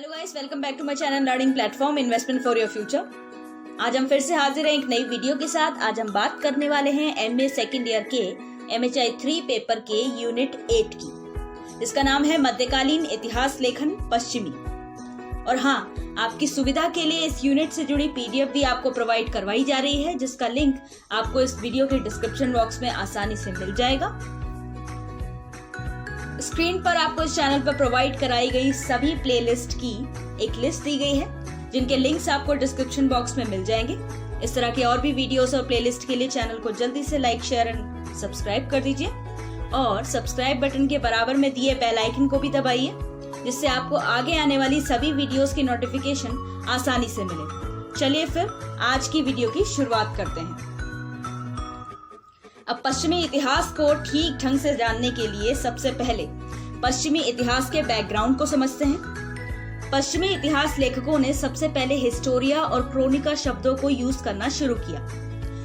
Hello guys, welcome back to my channel learning platform investment for your future. आज हम फिर से हाजिर हैं एक नई वीडियो के साथ। आज हम बात करने वाले हैं एमए सेकंड ईयर के MHI 3 पेपर के यूनिट 8 की, जिसका नाम है मध्यकालीन इतिहास लेखन पश्चिमी। और हाँ, आपकी सुविधा के लिए इस यूनिट से जुड़ी PDF भी आपको प्रोवाइड करवाई जा रही है, जिसका लिंक आपको इस वीडियो के डिस्क्रिप्शन बॉक्स में आसानी से मिल जाएगा। स्क्रीन पर आपको इस चैनल पर प्रोवाइड कराई गई सभी प्लेलिस्ट की एक लिस्ट दी गई है, जिनके लिंक्स आपको डिस्क्रिप्शन बॉक्स में मिल जाएंगे। इस तरह के और भी वीडियोस और प्लेलिस्ट के लिए चैनल को जल्दी से लाइक, शेयर एंड सब्सक्राइब कर दीजिए और सब्सक्राइब बटन के बराबर में दिए बेल आइकन को भी दबाइए, जिससे आपको आगे आने वाली सभी वीडियोस की नोटिफिकेशन आसानी से मिले। चलिए फिर आज की वीडियो की शुरुआत करते हैं। अब पश्चिमी इतिहास को ठीक ढंग से जानने के लिए सबसे पहले पश्चिमी इतिहास के बैकग्राउंड को समझते हैं। पश्चिमी इतिहास लेखकों ने सबसे पहले हिस्टोरिया और क्रोनिका शब्दों को यूज करना शुरू किया,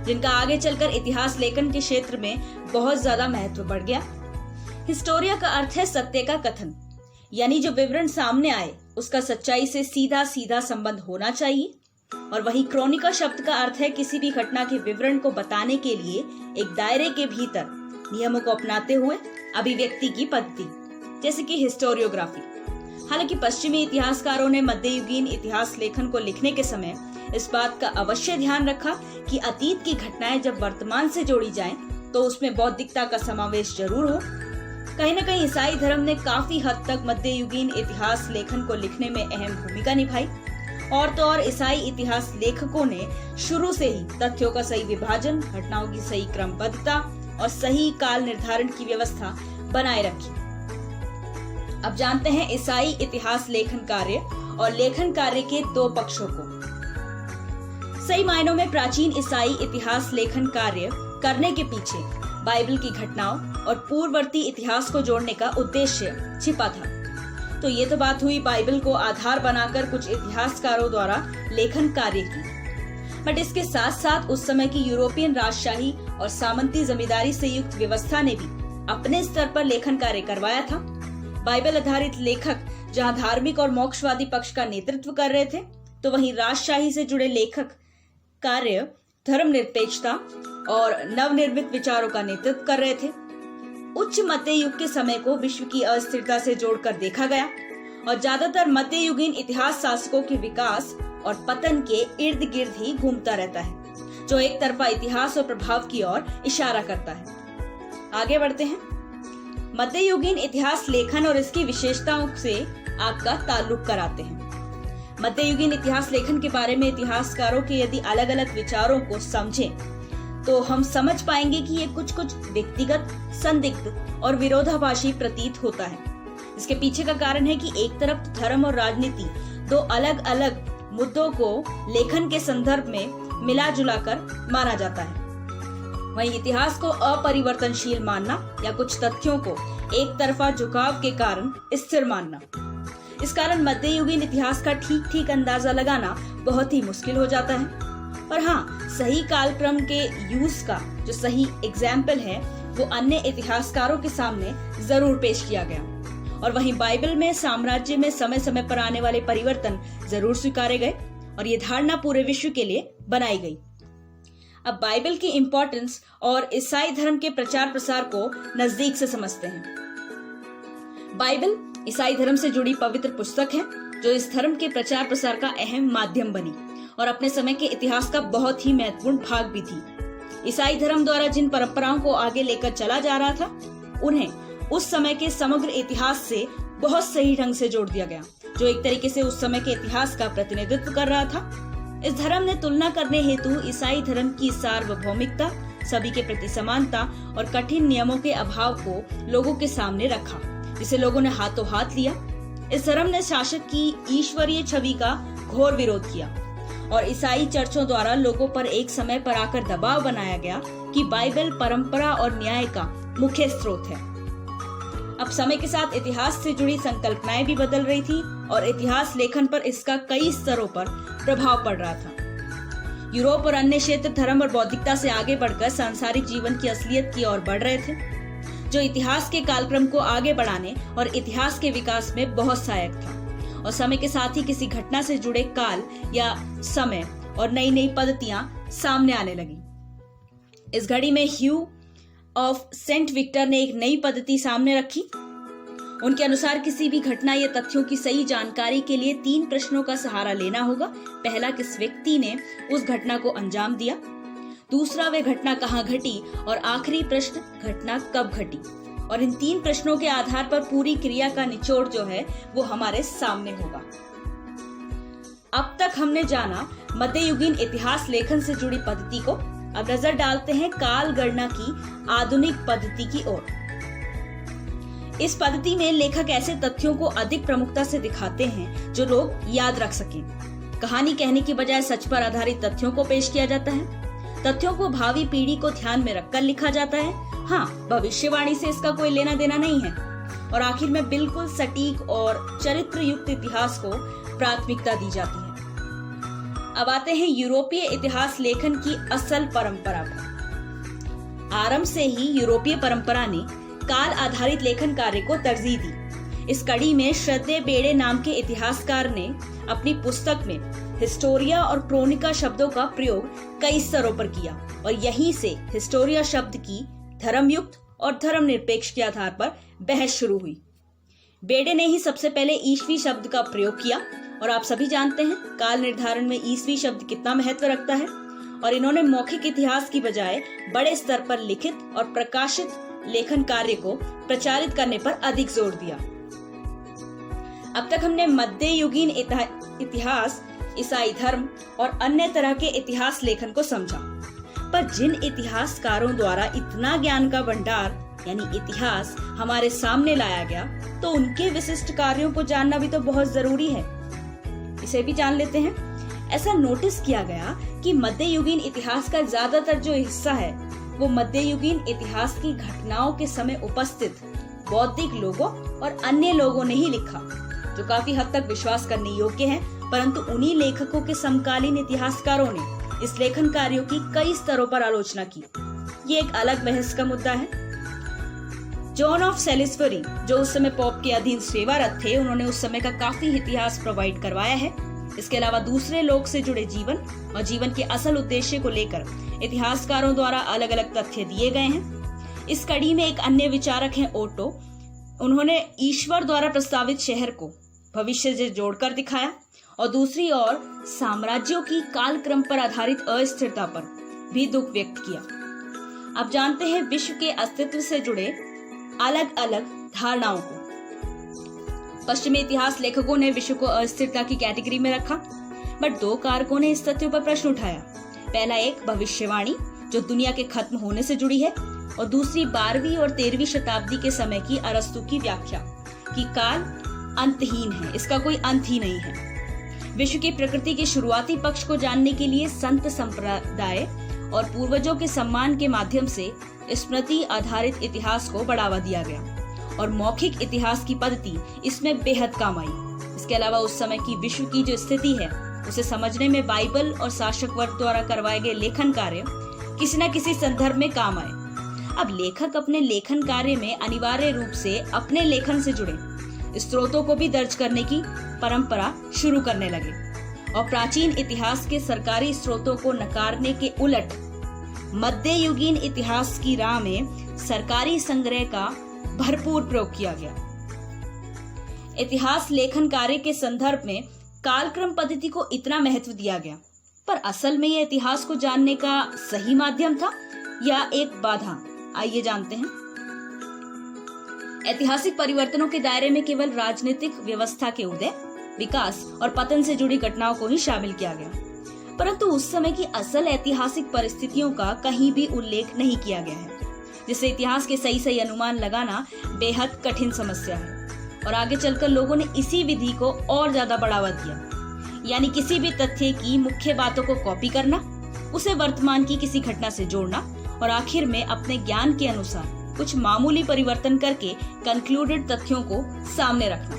जिनका आगे चलकर इतिहास लेखन के क्षेत्र में बहुत ज्यादा महत्व बढ़ गया। हिस्टोरिया का अर्थ है सत्य का कथन, यानी जो विवरण सामने आए उसका सच्चाई से सीधा सीधा संबंध होना चाहिए। और वहीं क्रोनिका शब्द का अर्थ है किसी भी घटना के विवरण को बताने के लिए एक दायरे के भीतर नियमों को अपनाते हुए अभिव्यक्ति की पद्धति, जैसे कि हिस्टोरियोग्राफी। हालांकि पश्चिमी इतिहासकारों ने मध्ययुगीन इतिहास लेखन को लिखने के समय इस बात का अवश्य ध्यान रखा कि अतीत की घटनाएं जब वर्तमान से जोड़ी जाएं, तो उसमें बौद्धिकता का समावेश जरूर हो। कहीं न कहीं ईसाई धर्म ने काफी हद तक मध्ययुगीन इतिहास लेखन को लिखने में अहम भूमिका निभाई। और तो और ईसाई इतिहास लेखकों ने शुरू से ही तथ्यों का सही विभाजन, घटनाओं की सही क्रमबद्धता और सही काल निर्धारण की व्यवस्था बनाए रखी। अब जानते हैं ईसाई इतिहास लेखन कार्य और लेखन कार्य के दो पक्षों को। सही मायनों में प्राचीन ईसाई इतिहास लेखन कार्य करने के पीछे बाइबल की घटनाओं और पूर्ववर्ती इतिहास को जोड़ने का उद्देश्य छिपा था। तो ये तो बात हुई बाइबल को आधार बनाकर कुछ इतिहासकारों द्वारा लेखन कार्य की। बट इसके साथ साथ उस समय की यूरोपियन राजशाही और सामंती जमींदारी से युक्त व्यवस्था ने भी अपने स्तर पर लेखन कार्य करवाया था। बाइबल आधारित लेखक जहां धार्मिक और मोक्षवादी पक्ष का नेतृत्व कर रहे थे, तो वहीं राजशाही से जुड़े लेखक कार्य धर्मनिरपेक्षता और नवनिर्मित विचारों का नेतृत्व कर रहे थे। उच्च मध्य युग के समय को विश्व की अस्थिरता से जोड़कर देखा गया और ज्यादातर मध्ययुगीन इतिहास शासकों के विकास और पतन के इर्द गिर्द ही घूमता रहता है, जो एक तरफा इतिहास और प्रभाव की ओर इशारा करता है। आगे बढ़ते हैं। मध्ययुगीन इतिहास लेखन और इसकी विशेषताओं से आपका ताल्लुक कराते हैं। मध्ययुगीन इतिहास लेखन के बारे में इतिहासकारों के यदि अलग अलग विचारों को समझें, तो हम समझ पाएंगे कि ये कुछ व्यक्तिगत, संदिग्ध और विरोधाभासी प्रतीत होता है। इसके पीछे का कारण है कि एक तरफ धर्म और राजनीति दो अलग अलग मुद्दों को लेखन के संदर्भ में मिला जुला कर माना जाता है। वहीं इतिहास को अपरिवर्तनशील मानना या कुछ तथ्यों को एक तरफा झुकाव के कारण स्थिर मानना। इस कारण मध्ययुगीन इतिहास का ठीक अंदाजा लगाना बहुत ही मुश्किल हो जाता है। पर हाँ, सही कालक्रम के यूज का जो सही एग्जाम्पल है वो अन्य इतिहासकारों के सामने जरूर पेश किया गया। और वहीं बाइबल में साम्राज्य में समय समय पर आने वाले परिवर्तन जरूर स्वीकारे गए और ये धारणा पूरे विश्व के लिए बनाई गई। अब बाइबल की इम्पोर्टेंस और ईसाई धर्म के प्रचार प्रसार को नजदीक से समझते हैं। बाइबल ईसाई धर्म से जुड़ी पवित्र पुस्तक है, जो इस धर्म के प्रचार प्रसार का अहम माध्यम बनी और अपने समय के इतिहास का बहुत ही महत्वपूर्ण भाग भी थी। ईसाई धर्म द्वारा जिन परंपराओं को आगे लेकर चला जा रहा था, उन्हें उस समय के समग्र इतिहास से बहुत सही ढंग से जोड़ दिया गया, जो एक तरीके से उस समय के इतिहास का प्रतिनिधित्व कर रहा था। इस धर्म ने तुलना करने हेतु ईसाई धर्म की सार्वभौमिकता, सभी के प्रति समानता और कठिन नियमों के अभाव को लोगों के सामने रखा, जिसे लोगों ने हाथों हाथ लिया। इस धर्म ने शासक की ईश्वरीय छवि का घोर विरोध किया और ईसाई चर्चों द्वारा लोगों पर एक समय पर आकर दबाव बनाया गया कि बाइबल परंपरा और न्याय का मुख्य स्रोत है। अब समय के साथ इतिहास से जुड़ी संकल्पनाएं भी बदल रही थी और इतिहास लेखन पर इसका कई स्तरों पर प्रभाव पड़ रहा था। यूरोप और अन्य क्षेत्र धर्म और बौद्धिकता से आगे बढ़कर सांसारिक जीवन की असलियत की ओर बढ़ रहे थे, जो इतिहास के कालक्रम को आगे बढ़ाने और इतिहास के विकास में बहुत सहायक था। और समय के साथ ही किसी घटना से जुड़े काल या समय और नई नई पद्धतियां सामने आने लगी। इस घड़ी में ह्यू ऑफ सेंट विक्टर ने एक नई पद्धति सामने रखी। उनके अनुसार किसी भी घटना या तथ्यों की सही जानकारी के लिए 3 प्रश्नों का सहारा लेना होगा। पहला, किस व्यक्ति ने उस घटना को अंजाम दिया। दूसरा, वह घटना कहाँ घटी। और आखिरी प्रश्न, घटना कब घटी। और इन 3 प्रश्नों के आधार पर पूरी क्रिया का निचोड़ जो है वो हमारे सामने होगा। अब तक हमने जाना मध्ययुगीन इतिहास लेखन से जुड़ी पद्धति को। अब नजर डालते हैं काल गणना की आधुनिक पद्धति की ओर। इस पद्धति में लेखक ऐसे तथ्यों को अधिक प्रमुखता से दिखाते हैं जो लोग याद रख सकें। कहानी कहने की बजाय सच पर आधारित तथ्यों को पेश किया जाता है। तथ्यों को भावी पीढ़ी को ध्यान में रखकर लिखा जाता है। हाँ, भविष्यवाणी से इसका कोई लेना देना नहीं है। और आखिर में बिल्कुल सटीक और चरित्र युक्त इतिहास को प्राथमिकता दी जाती है। अब आते हैं यूरोपीय इतिहास लेखन की असल परंपरा पर। आरंभ से ही यूरोपीय परंपरा ने काल आधारित लेखन कार्य को तरजीह दी। इस कड़ी में श्रद्धेय बेड़े नाम के इतिहासकार ने अपनी पुस्तक में हिस्टोरिया और क्रोनिका शब्दों का प्रयोग कई स्तरों पर किया और यहीं से हिस्टोरिया शब्द की धर्मयुक्त और धर्मनिरपेक्ष के आधार पर बहस शुरू हुई। बेड़े ने ही सबसे पहले ईस्वी शब्द का प्रयोग किया और आप सभी जानते हैं काल निर्धारण में ईस्वी शब्द कितना महत्व रखता है। और इन्होंने मौखिक इतिहास की बजाय बड़े स्तर पर लिखित और प्रकाशित लेखन कार्य को प्रचारित करने पर अधिक जोर दिया। अब तक हमने मध्ययुगीन इतिहास, ईसाई धर्म और अन्य तरह के इतिहास लेखन को समझा। पर जिन इतिहासकारों द्वारा इतना ज्ञान का भंडार यानी इतिहास हमारे सामने लाया गया, तो उनके विशिष्ट कार्यों को जानना भी तो बहुत जरूरी है। इसे भी जान लेते हैं। ऐसा नोटिस किया गया कि मध्ययुगीन इतिहास का ज्यादातर जो हिस्सा है वो मध्ययुगीन इतिहास की घटनाओं के समय उपस्थित बौद्धिक लोगों और अन्य लोगों ने ही लिखा, जो काफी हद तक विश्वास करने योग्य है। परंतु उन्हीं लेखकों के समकालीन इतिहासकारों ने इस लेखन कार्यों की कई स्तरों पर आलोचना की। ये एक अलग बहस का मुद्दा है। जॉन ऑफ सेलिसबरी, जो उस समय पोप के अधीन सेवारत थे, उन्होंने उस समय का काफी इतिहास प्रोवाइड करवाया है। इसके अलावा दूसरे लोग से जुड़े जीवन और जीवन के असल उद्देश्य को लेकर इतिहासकारों द्वारा अलग अलग तथ्य दिए गए हैं। इस कड़ी में एक अन्य विचारक हैं ओटो। उन्होंने ईश्वर द्वारा प्रस्तावित शहर को भविष्य से जोड़कर दिखाया और दूसरी ओर साम्राज्यों की कालक्रम पर आधारित अस्थिरता पर भी दुख व्यक्त किया। अब जानते हैं विश्व के अस्तित्व से जुड़े अलग अलग धारणाओं को। पश्चिमी इतिहास लेखकों ने विश्व को अस्थिरता की कैटेगरी में रखा, बट 2 कारकों ने इस तथ्य पर प्रश्न उठाया। पहला, एक भविष्यवाणी जो दुनिया के खत्म होने से जुड़ी है, और दूसरी 12वीं और 13वीं शताब्दी के समय की अरस्तु की व्याख्या कि काल अंतहीन है, इसका कोई अंत ही नहीं है। विश्व की प्रकृति के शुरुआती पक्ष को जानने के लिए संत संप्रदाय और पूर्वजों के सम्मान के माध्यम से स्मृति आधारित इतिहास को बढ़ावा दिया गया और मौखिक इतिहास की पद्धति इसमें बेहद काम आई। इसके अलावा उस समय की विश्व की जो स्थिति है उसे समझने में बाइबल और शासक वर्ग द्वारा करवाए गए लेखन कार्य किसी न किसी संदर्भ में काम आए। अब लेखक अपने लेखन कार्य में अनिवार्य रूप से अपने लेखन से जुड़े स्रोतों को भी दर्ज करने की परंपरा शुरू करने लगे और प्राचीन इतिहास के सरकारी स्रोतों को नकारने के उलट मध्ययुगीन इतिहास की राह में सरकारी संग्रह का भरपूर प्रयोग किया गया। इतिहास लेखन कार्य के संदर्भ में कालक्रम पद्धति को इतना महत्व दिया गया, पर असल में यह इतिहास को जानने का सही माध्यम था या एक बाधा? आइए जानते हैं। ऐतिहासिक परिवर्तनों के दायरे में केवल राजनीतिक व्यवस्था के उदय, विकास और पतन से जुड़ी घटनाओं को ही शामिल किया गया, परंतु उस समय की असल ऐतिहासिक परिस्थितियों का कहीं भी उल्लेख नहीं किया गया है, जिससे इतिहास के सही अनुमान लगाना बेहद कठिन समस्या है। और आगे चलकर लोगों ने इसी विधि को और ज्यादा बढ़ावा दिया, यानी किसी भी तथ्य की मुख्य बातों को कॉपी करना, उसे वर्तमान की किसी घटना से जोड़ना और आखिर में अपने ज्ञान के अनुसार कुछ मामूली परिवर्तन करके कंक्लूडेड तथ्यों को सामने रखना।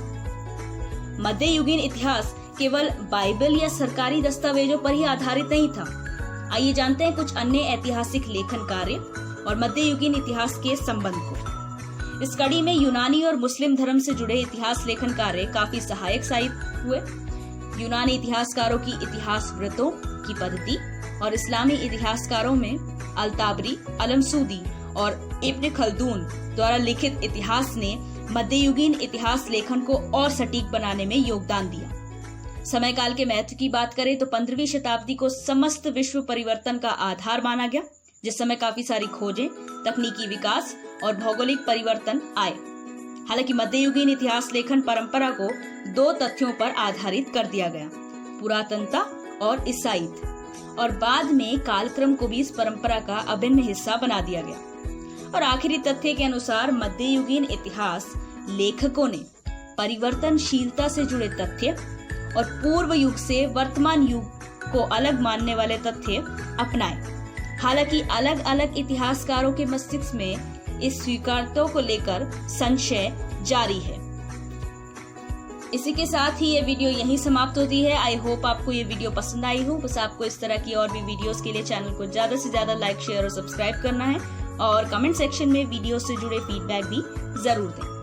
मध्ययुगीन इतिहास केवल बाइबल या सरकारी दस्तावेजों पर ही आधारित नहीं था। आइए जानते हैं कुछ अन्य ऐतिहासिक लेखन कार्य और मध्ययुगीन इतिहास के संबंध को। इस कड़ी में यूनानी और मुस्लिम धर्म से जुड़े इतिहास लेखन कार्य काफी सहायक साबित हुए। यूनानी इतिहासकारों की इतिहास वृत्तों की पद्धति और इस्लामी इतिहासकारों में अल-ताबरी, अलमसूदी और इब्न खल्दून द्वारा लिखित इतिहास ने मध्ययुगीन इतिहास लेखन को और सटीक बनाने में योगदान दिया। समय काल के महत्व की बात करें तो 15वीं शताब्दी को समस्त विश्व परिवर्तन का आधार माना गया, जिस समय काफी सारी खोजें, तकनीकी विकास और भौगोलिक परिवर्तन आए। हालांकि मध्ययुगीन इतिहास लेखन परंपरा को 2 तथ्यों पर आधारित कर दिया गया, पुरातनता और ईसाईत, और बाद में कालक्रम को भी इस परंपरा का अभिन्न हिस्सा बना दिया गया। और आखिरी तथ्य के अनुसार मध्ययुगीन इतिहास लेखकों ने परिवर्तनशीलता से जुड़े तथ्य और पूर्व युग से वर्तमान युग को अलग मानने वाले तथ्य अपनाए। हालांकि अलग अलग इतिहासकारों के मस्तिष्क में इस स्वीकार्यता को लेकर संशय जारी है। इसी के साथ ही ये वीडियो यहीं समाप्त होती है। आई होप आपको ये वीडियो पसंद आई हो। बस आपको इस तरह की और भी वीडियोस के लिए चैनल को ज्यादा से ज्यादा लाइक, शेयर और सब्सक्राइब करना है और कमेंट सेक्शन में वीडियो से जुड़े फीडबैक भी जरूर दें।